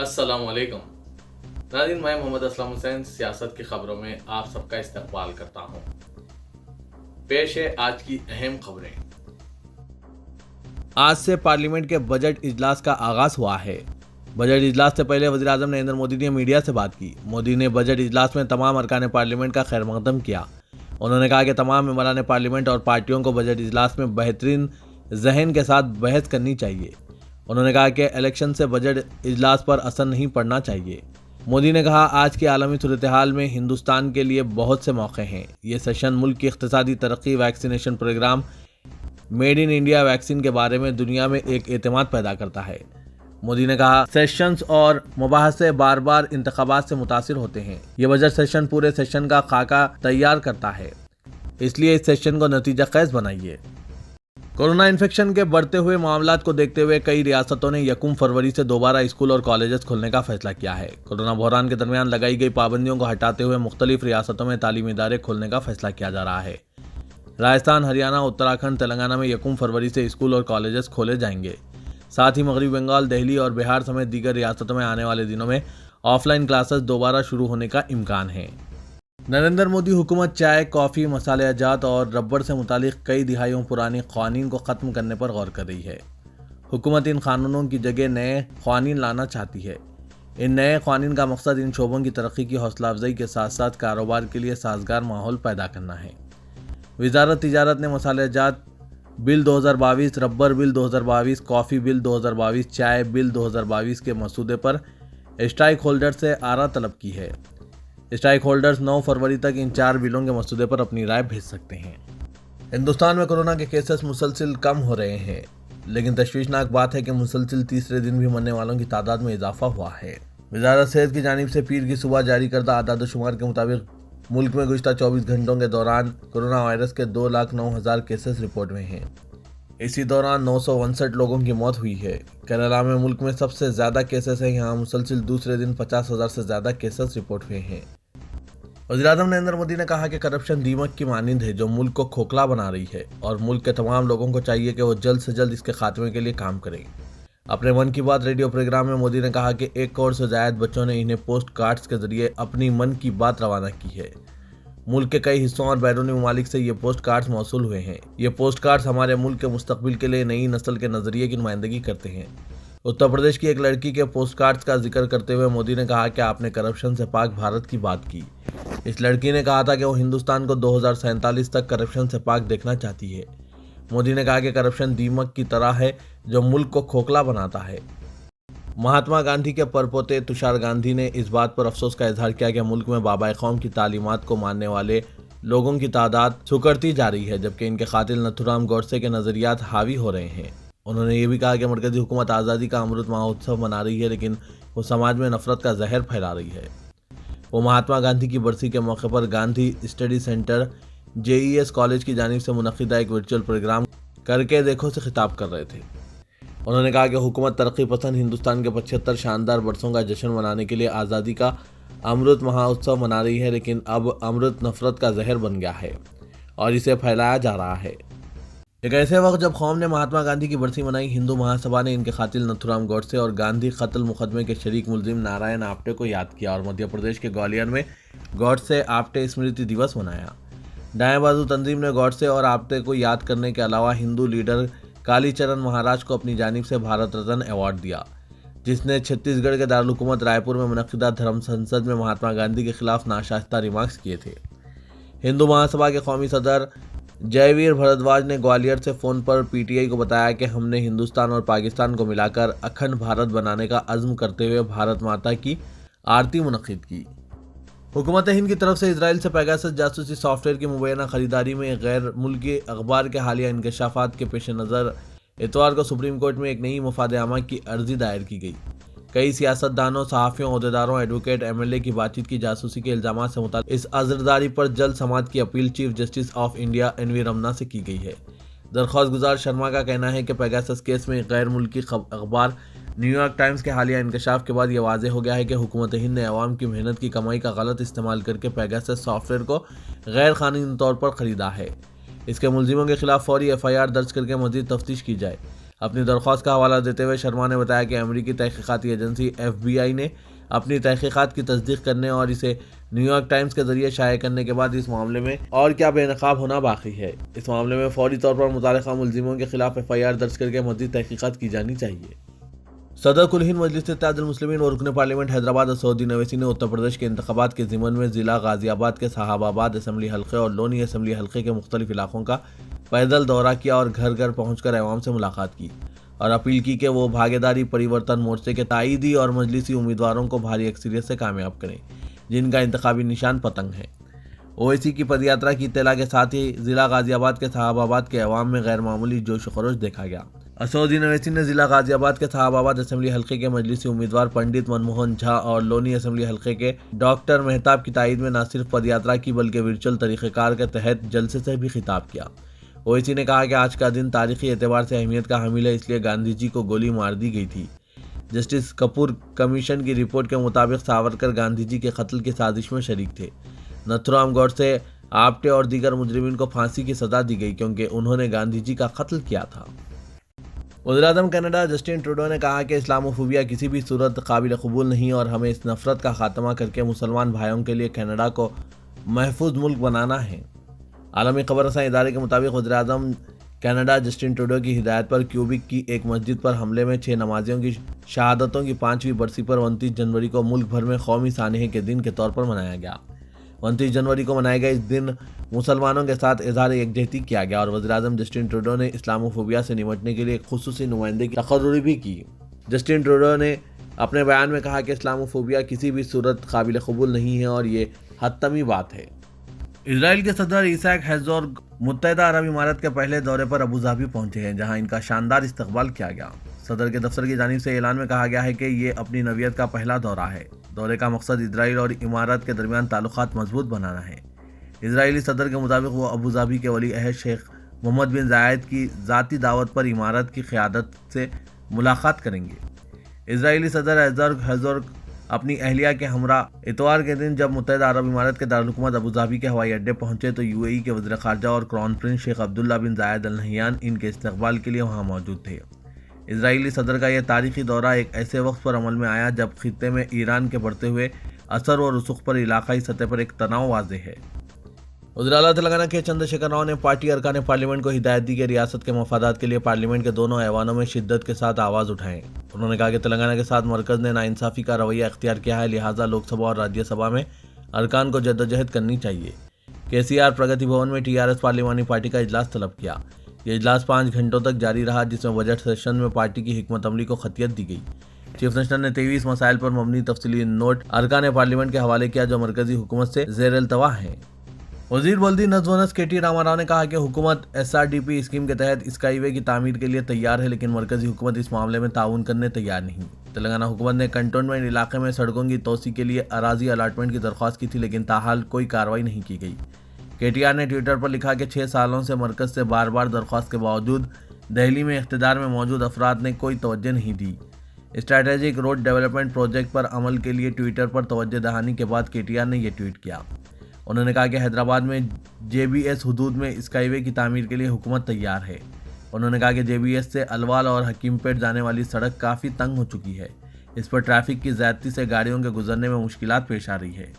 अस्सलाम वालेकुम नाज़रीन, मैं मोहम्मद असलम हुसैन सियासत की खबरों में आप सबका इस्तकबाल करता हूँ। पेश है आज की अहम खबरें। आज से पार्लियामेंट के बजट इजलास का आगाज हुआ है। बजट इजलास से पहले वज़ीर आज़म नरेंद्र मोदी ने मीडिया से बात की। मोदी ने बजट इजलास में तमाम अरकान पार्लियामेंट का खैर मकदम किया। उन्होंने कहा कि तमाम मेंबरान पार्लियामेंट और पार्टियों को बजट इजलास में बेहतरीन जहन के साथ बहस करनी चाहिए। उन्होंने कहा कि इलेक्शन से बजट इजलास पर असर नहीं पड़ना चाहिए। मोदी ने कहा, आज की आलमी सूरत हाल में हिंदुस्तान के लिए बहुत से मौके हैं। ये सेशन मुल्क की इक़्तिसादी तरक्की, vaccination programme, made in India vaccine के बारे में दुनिया में एक एतमाद पैदा करता है। मोदी ने कहा, सेशंस और मुबाहसे बार बार इंतखाबात से मुतासिर होते हैं। ये बजट सेशन पूरे सेशन का खाका तैयार करता है, इसलिए इस सेशन को नतीजा खैज बनाइए। कोरोना इन्फेक्शन के बढ़ते हुए मामलात को देखते हुए कई रियासतों ने 1 फरवरी से दोबारा स्कूल और कॉलेजेस खोलने का फैसला किया है। कोरोना बहरान के दरमियान लगाई गई पाबंदियों को हटाते हुए मुख्तलिफ रियासतों में तालीमी इदारे खोलने का फैसला किया जा रहा है। राजस्थान, हरियाणा, उत्तराखंड, तेलंगाना में 1 फरवरी से स्कूल और कॉलेजेस खोले जाएंगे। साथ ही मगरबी बंगाल, दिल्ली और बिहार समेत दीगर रियासतों में आने वाले दिनों में ऑफलाइन क्लासेस दोबारा शुरू होने का इम्कान है। नरेंद्र मोदी हुकूमत चाय, कॉफ़ी, मसालेजात और रबर से मुतालिक कई दिहाइयों पुरानी क़वानीन को ख़त्म करने पर गौर कर रही है। हुकूमत इन क़ानूनों की जगह नए क़वानीन लाना चाहती है। इन नए क़वानीन का मकसद इन शोबों की तरक्की की हौसला अफजाई के साथ साथ कारोबार के लिए साजगार माहौल पैदा करना है। वज़ारत तिजारत ने मसालेजात bill 2022, rubber bill 2022, coffee bill 2022, चाय बिल 2022 के मसूदे पर स्टेक होल्डर से आरा तलब की है। स्टेक होल्डर्स 9 फरवरी तक इन 4 बिलों के मसूदे पर अपनी राय भेज सकते हैं। हिंदुस्तान में कोरोना के केसेस मुसलसिल कम हो रहे हैं, लेकिन तशवीशनाक बात है कि मुसलसिल तीसरे दिन भी मरने वालों की तादाद में इजाफा हुआ है। वज़ारत सेहत की जानिब से पीर की सुबह जारी करदा आदाद-ओ-शुमार के मुताबिक मुल्क में गुज़िश्ता 24 घंटों के दौरान कोरोना वायरस के 2,09,000 केसेस रिपोर्ट हुए हैं। इसी दौरान 959 लोगों की मौत हुई है। केरला में मुल्क में सबसे ज़्यादा केसेस हैं। यहाँ मुसलसिल दूसरे दिन 50,000 से ज़्यादा केसेस रिपोर्ट हुए हैं। वज़ीर-ए-आज़म नरेंद्र मोदी ने कहा कि करप्शन दीमक की मानिंद है जो मुल्क को खोखला बना रही है और मुल्क के तमाम लोगों को चाहिए कि वो जल्द से जल्द इसके खात्मे के लिए काम करें। अपने मन की बात रेडियो प्रोग्राम में मोदी ने कहा कि 1 करोड़ से ज़ायद बच्चों ने इन्हें पोस्ट कार्ड्स के जरिए अपनी मन की बात रवाना की है। मुल्क के कई हिस्सों और बैरूनी ममालिक से ये पोस्ट कार्ड्स मौसूल हुए हैं। ये पोस्ट कार्ड्स हमारे मुल्क के मुस्तकबिल के लिए नई नस्ल के नज़रिए की नुमाइंदगी करते हैं। उत्तर प्रदेश की एक लड़की के पोस्ट कार्ड्स का जिक्र करते हुए मोदी ने कहा कि आपने करप्शन से पाक भारत की बात की। इस लड़की ने कहा था कि वो हिंदुस्तान को 2047 तक करप्शन से पाक देखना चाहती है। मोदी ने कहा कि करप्शन दीमक की तरह है जो मुल्क को खोखला बनाता है। महात्मा गांधी के परपोते तुषार गांधी ने इस बात पर अफसोस का इजहार किया कि मुल्क में बाबा कौम की तालीमात को मानने वाले लोगों की तादाद सुकड़ती जा रही है, जबकि इनके कातिल नथुराम गोडसे के नज़रियात हावी हो रहे हैं। उन्होंने ये भी कहा कि मरकज़ी हुकूमत आज़ादी का अमृत महोत्सव मना रही है, लेकिन वो समाज में नफरत का जहर फैला रही है। वो महात्मा गांधी की बरसी के मौके पर Gandhi study centre JES college की जानिब से मुनक़िदा एक वर्चुअल प्रोग्राम करके देखो से खिताब कर रहे थे। उन्होंने कहा कि हुकूमत तरक्की पसंद हिंदुस्तान के 75 शानदार बरसों का जश्न मनाने के लिए आज़ादी का अमृत महोत्सव मना रही है, लेकिन अब अमृत नफरत का जहर बन गया है और इसे फैलाया जा रहा है। एक ऐसे वक्त जब कौम ने महात्मा गांधी की बरसी मनाई, हिंदू महासभा ने इनके कातिल नथुराम गोडसे और गांधी कत्ल मुकदमे के शरीक मुलजिम नारायण आप्टे को याद किया और मध्य प्रदेश के ग्वालियर में गोडसे आप्टे स्मृति दिवस मनाया। दाएं बाजू तंजीम ने गोडसे और आप्टे को याद करने के अलावा हिंदू लीडर कालीचरण महाराज को अपनी जानिब से भारत रत्न अवार्ड दिया, जिसने छत्तीसगढ़ के दारुल हुकूमत रायपुर में मुनक़िदा धर्म संसद में महात्मा गांधी के खिलाफ नाशाइस्ता रिमार्क्स किए थे। हिंदू महासभा के कौमी सदर जयवीर भरद्वाज ने ग्वालियर से फ़ोन पर PTI को बताया कि हमने हिंदुस्तान और पाकिस्तान को मिलाकर अखंड भारत बनाने का अज़्म करते हुए भारत माता की आरती मुनक़िद की। हुकूमत हिंद की तरफ से इजराइल से पेगासस जासूसी सॉफ्टवेयर की मुबैना खरीदारी में गैर मुल्की अखबार के हालिया इंकशाफात के पेश नज़र इतवार को सुप्रीम कोर्ट में एक नई मुफाद आमा की अर्जी दायर की गई। कई सियासतदानों, सहाफ़ियों, ओहदेदारों, एडवोकेट, MLA की बातचीत की जासूसी के इल्ज़ामात से मुताल्लिक़ इस अज़रदारी पर जल्द समाअत की appeal chief justice of India NV Ramana से की गई है। दरख्वास्त गुजार शर्मा का कहना है कि पेगासस केस में गैर मुल्की अखबार न्यूयॉर्क टाइम्स के हालिया इंकशाफ के बाद यह वाज़ेह हो गया है कि हुकूमत हिंद ने अवाम की मेहनत की कमाई का गलत इस्तेमाल करके पेगासस सॉफ्टवेयर को गैर कानूनी तौर पर ख़रीदा है। इसके मुलजिमों के खिलाफ फौरी FIR दर्ज करके मज़ीद तफ्तीश की जाए। اپنی درخواست کا حوالہ دیتے ہوئے شرما نے بتایا کہ امریکی تحقیقاتی ایجنسی FBI نے اپنی تحقیقات کی تصدیق کرنے اور اسے نیو یارک ٹائمز کے ذریعے شائع کرنے کے بعد اس معاملے میں اور کیا بے نقاب ہونا باقی ہے۔ اس معاملے میں فوری طور پر متعلقہ ملزموں کے خلاف FIR درج کر کے مزید تحقیقات کی جانی چاہیے۔ صدر کل ہند مجلس اتحاد المسلمین اور رکن پارلیمنٹ حیدرآباد اسد الدین اویسی نے اتر پردیش کے انتخابات کے ضمن میں ضلع غازی آباد کے صحاب آباد اسمبلی حلقے اور لونی اسمبلی حلقے کے مختلف علاقوں کا پیدل دورہ کیا اور گھر گھر پہنچ کر عوام سے ملاقات کی اور اپیل کی کہ وہ بھاگیداری پریورتن مورچے کے تائیدی اور مجلسی امیدواروں کو بھاری اکثریت سے کامیاب کریں جن کا انتخابی نشان پتنگ ہے۔ اویسی کی پدیاترا کی اطلاع کے ساتھ ہی ضلع غازی آباد کے صحاب آباد کے عوام میں غیر معمولی جوش و خروش دیکھا گیا۔ اسد الدین اویسی نے ضلع غازی آباد کے صحاب آباد اسمبلی حلقے کے مجلسی امیدوار پنڈت منموہن جھا اور لونی اسمبلی حلقے کے ڈاکٹر مہتاب کی تائید میں نہ صرف پدیاترا کی بلکہ ورچوئل طریقہ کار کے تحت جلسے سے بھی خطاب کیا۔ اویسی نے کہا کہ آج کا دن تاریخی اعتبار سے اہمیت کا حامل ہے، اس لیے گاندھی جی کو گولی مار دی گئی تھی۔ جسٹس کپور کمیشن کی رپورٹ کے مطابق ساورکر گاندھی جی کے قتل کی سازش میں شریک تھے۔ نتھورام گوڈسے، آپٹے اور دیگر مجرمین کو پھانسی کی سزا دی گئی کیونکہ انہوں نے گاندھی جی کا قتل کیا تھا۔ وزیراعظم کینیڈا جسٹن ٹروڈو نے کہا کہ اسلاموفوبیا کسی بھی صورت قابل قبول نہیں اور ہمیں اس نفرت کا خاتمہ کر کے مسلمان بھائیوں کے لیے کینیڈا کو محفوظ ملک بنانا ہے۔ عالمی خبر رساں ادارے کے مطابق وزیراعظم کینیڈا جسٹن ٹروڈو کی ہدایت پر کیوبیک کی ایک مسجد پر حملے میں 6 نمازیوں کی شہادتوں کی 5ویں برسی پر 29 جنوری کو ملک بھر میں قومی سانحے کے دن کے طور پر منایا گیا۔ 29 جنوری کو منائے گئے اس دن مسلمانوں کے ساتھ اظہار یکجہتی کیا گیا اور وزیراعظم جسٹن ٹروڈو نے اسلاموفوبیا سے نمٹنے کے لیے ایک خصوصی نمائندے کی تقرری بھی کی۔ جسٹن ٹروڈو نے اپنے بیان میں کہا کہ اسلاموفوبیا کسی بھی صورت قابل قبول نہیں ہے اور یہ حتمی بات ہے۔ اسرائیل کے صدر ایساک ہیرزوگ متحدہ عرب امارات کے پہلے دورے پر ابوظہبی پہنچے ہیں جہاں ان کا شاندار استقبال کیا گیا۔ صدر کے دفتر کی جانب سے اعلان میں کہا گیا ہے کہ یہ اپنی نوعیت کا پہلا دورہ ہے۔ دورے کا مقصد اسرائیل اور امارات کے درمیان تعلقات مضبوط بنانا ہے۔ اسرائیلی صدر کے مطابق وہ ابوظہبی کے ولی عہد شیخ محمد بن زاید کی ذاتی دعوت پر امارات کی قیادت سے ملاقات کریں گے۔ اسرائیلی صدر ہیرزوگ اپنی اہلیہ کے ہمراہ اتوار کے دن جب متحدہ عرب امارات کے دارالحکومت ابوظہبی کے ہوائی اڈے پہنچے تو UAE کے وزیر خارجہ اور کراؤن پرنس شیخ عبداللہ بن زاید ال نہیان ان کے استقبال کے لیے وہاں موجود تھے۔ اسرائیلی صدر کا یہ تاریخی دورہ ایک ایسے وقت پر عمل میں آیا جب خطے میں ایران کے بڑھتے ہوئے اثر و رسوخ پر علاقائی سطح پر ایک تناؤ واضح ہے۔ وزیراعلیٰ تلنگانہ کے چندر شیکھر راؤ نے پارٹی ارکان پارلیمنٹ کو ہدایت دی کہ ریاست کے مفادات کے لیے پارلیمنٹ کے دونوں ایوانوں میں شدت کے ساتھ آواز اٹھائیں۔ انہوں نے کہا کہ تلنگانہ کے ساتھ مرکز نے ناانصافی کا رویہ اختیار کیا ہے، لہٰذا لوک سبھا اور راجیہ سبھا میں ارکان کو جدوجہد کرنی چاہیے۔ KCR پرگتی بھون میں TRS پارلیمانی پارٹی کا اجلاس طلب کیا۔ یہ اجلاس 5 گھنٹوں تک جاری رہا جس میں بجٹ سیشن میں پارٹی کی حکمت عملی کو خطیت دی گئی۔ چیف منسٹر نے 23 مسائل پر مبنی تفصیلی نوٹ ارکان پارلیمنٹ کے حوالے کیا جو مرکزی حکومت سے زیر التوا ہیں۔ وزیر بلدی نظم و نسق KT راما راؤ نے کہا کہ حکومت SRDP اسکیم کے تحت اسکائی وے کی تعمیر کے لیے تیار ہے لیکن مرکزی حکومت اس معاملے میں تعاون کرنے تیار نہیں۔ تلنگانہ حکومت نے کنٹونمنٹ علاقے میں سڑکوں کی توسیع کے لیے اراضی الاٹمنٹ کی درخواست کی تھی لیکن تاحال کوئی کارروائی نہیں کی گئی۔ KTR نے ٹویٹر پر لکھا کہ 6 سالوں سے مرکز سے بار بار درخواست کے باوجود دہلی میں اقتدار میں موجود افراد نے کوئی توجہ نہیں دی۔ اسٹریٹجک روڈ ڈیولپمنٹ پروجیکٹ پر عمل کے لیے ٹویٹر پر توجہ دہانی کے بعد KTR نے یہ ٹویٹ کیا۔ انہوں نے کہا کہ حیدرآباد میں JBS حدود میں اسکائی وے کی تعمیر کے لیے حکومت تیار ہے۔ انہوں نے کہا کہ JBS سے الوال اور حکیم پیٹ جانے والی سڑک کافی تنگ ہو چکی ہے، اس پر ٹریفک کی زیادتی سے گاڑیوں کے گزرنے میں مشکلات پیش آ رہی ہے۔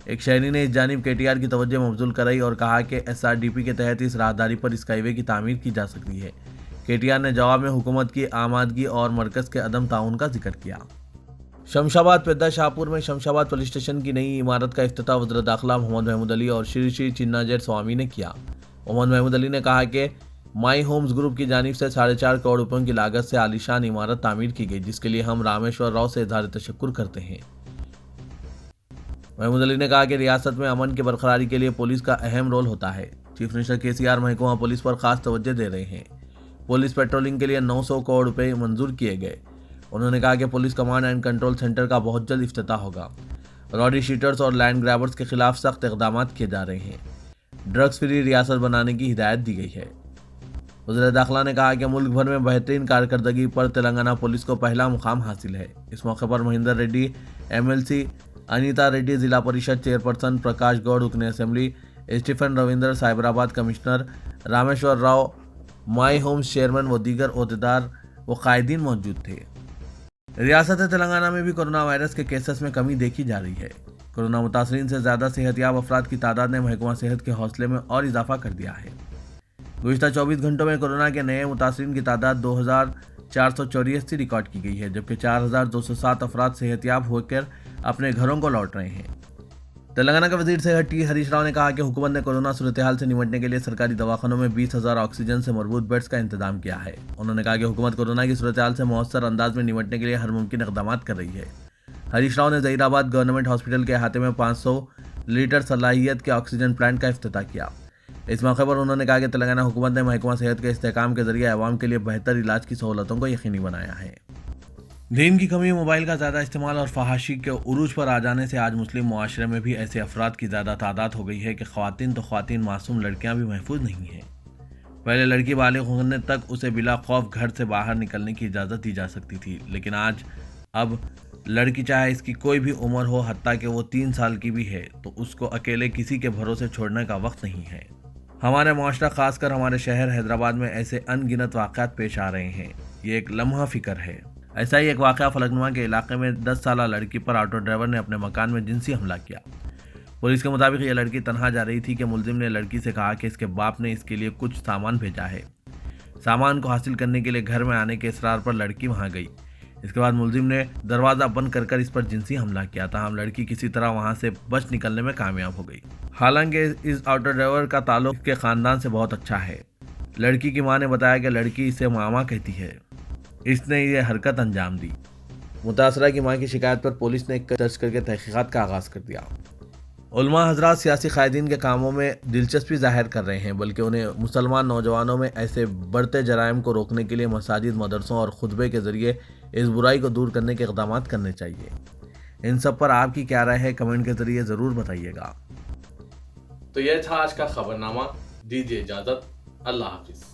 ایک شہری نے اس جانب KTR کی توجہ مبذول کرائی اور کہا کہ SRDP کے تحت اس راہداری پر اسکائی وے کی تعمیر کی جا سکتی ہے۔ KTR نے جواب میں حکومت کی آمادگی اور مرکز کے عدم تعاون کا ذکر کیا۔ شمشاباد پیدا شاہپور میں شمشاباد پولیس اسٹیشن کی نئی عمارت کا افتتاح وزیر داخلہ محمد محمود علی اور شری شری چنا جیٹ سوامی نے کیا۔ محمد محمود علی نے کہا کہ مائی ہومز گروپ کی جانب سے 4.5 کروڑ روپے کی لاگت سے عالیشان عمارت تعمیر کی گئی جس کے لیے ہم رامیشور راؤ سے اظہار تشکر کرتے ہیں۔ محمود علی نے کہا کہ ریاست میں امن کی برقراری کے لیے پولیس کا اہم رول ہوتا ہے۔ چیف منسٹر KCR محکمہ پولیس پر خاص توجہ دے رہے ہیں۔ پولیس پیٹرولنگ کے لیے 900 کروڑ روپے منظور کیے گئے۔ انہوں نے کہا کہ police command and control centre کا بہت جلد افتتاح ہوگا۔ راڈی شیٹرز اور لینڈ گریبرز کے خلاف سخت اقدامات کیے جا رہے ہیں۔ ڈرگز فری ریاست بنانے کی ہدایت دی گئی ہے۔ وزیر داخلہ نے کہا کہ ملک بھر میں بہترین کارکردگی پر تلنگانہ پولیس کو پہلا مقام حاصل ہے۔ اس موقع پر مہندر ریڈی MLC، انیتا ریڈی ضلع پریشد چیئرپرسن، پرکاش گوڑ رکن assembly, Stephen Ravinder Cyberabad commissioner, Rameshwar Rao My Homes chairman و دیگر عہدیدار वो कायदीन मौजूद थे। रियासत तेलंगाना में भी कोरोना वायरस के केसेस में कमी देखी जा रही है। कोरोना मुतासरीन से ज़्यादा सेहतयाब अफराद की तादाद ने महकमा सेहत के हौसले में और इजाफा कर दिया है। गुज़िश्ता 24 घंटों में कोरोना के नए मुतासरीन की तादाद 2484 रिकॉर्ड की गई है, जबकि 4207 अफराद सेहतयाब होकर अपने घरों को लौट रहे हैं। तेलंगाना के वजीर सेहत टी हरीश राव ने कहा कि हुकूमत ने कोरोना सूरत-ए-हाल से निपटने के लिए सरकारी दवाखानों में 20,000 ऑक्सीजन से मरबूत बेड्स का इंतजाम किया है। उन्होंने कहा कि हुकूमत कोरोना की सूरत-ए-हाल से मौसर अंदाज में निपटने के लिए हर मुमकिन इक़दाम कर रही है। हरीश राव ने ज़हीराबाद गवर्नमेंट हॉस्पिटल के अहाते में 500 लीटर सलाहियत के ऑक्सीजन प्लांट का इफ्तिताह किया। इस मौके पर उन्होंने कहा कि तेलंगाना हुकूमत ने महकमा सेहत के इस्तेहकाम के जरिए अवाम के लिए बेहतर इलाज की सहूलतों को यकीनी बनाया है। दीन की कमी, मोबाइल का ज़्यादा इस्तेमाल और फहाशी के उरूज पर आ जाने से आज मुस्लिम मुआशरे में भी ऐसे अफराद की ज़्यादा तादाद हो गई है कि ख़वातीन तो ख़वातीन, मासूम लड़कियां भी महफूज नहीं हैं। पहले लड़की बालिग होने तक उसे बिला खौफ घर से बाहर निकलने की इजाज़त दी जा सकती थी, लेकिन अब लड़की चाहे इसकी कोई भी उम्र हो, हत्ता कि वो 3 साल की भी है, तो उसको अकेले किसी के भरोसे छोड़ने का वक्त नहीं है। हमारे मुआशरा, खासकर हमारे शहर हैदराबाद में ऐसे अनगिनत वाक़यात पेश आ रहे हैं। ये एक लम्हा फ़िक्र है। ऐसा ही एक वाक़या फलकनुमा के इलाके में 10 साला लड़की पर ऑटो ड्राइवर ने अपने मकान में जिनसी हमला किया। पुलिस के मुताबिक यह लड़की तनहा जा रही थी कि मुलजिम ने लड़की से कहा कि इसके बाप ने इसके लिए कुछ सामान भेजा है। सामान को हासिल करने के लिए घर में आने के इसरार पर लड़की वहां गई। इसके बाद मुलजिम ने दरवाज़ा बंद कर इस पर जिनसी हमला किया। ताहम लड़की किसी तरह वहां से बच निकलने में कामयाब हो गई। हालांकि इस ऑटो ड्राइवर का ताल्लुक के ख़ानदान से बहुत अच्छा है। लड़की की मां ने बताया कि लड़की इसे मामा कहती है, इसने ये हरकत अंजाम दी। मुतासरा की मां की शिकायत पर पुलिस ने दर्ज करके तहकीकात का आगाज़ कर दिया। उलमा हजरात सियासी कायदीन के कामों में दिलचस्पी जाहिर कर रहे हैं, बल्कि उन्हें मुसलमान नौजवानों में ऐसे बढ़ते जराइम को रोकने के लिए मसाजिद, मदरसों और खुतबे के ज़रिए इस बुराई को दूर करने के इक़दाम करने चाहिए। इन सब पर आपकी क्या राय है, कमेंट के ज़रिए ज़रूर बताइएगा। तो यह था आज का खबरनामा। दीजिए इजाज़त। अल्लाह हाफिज़।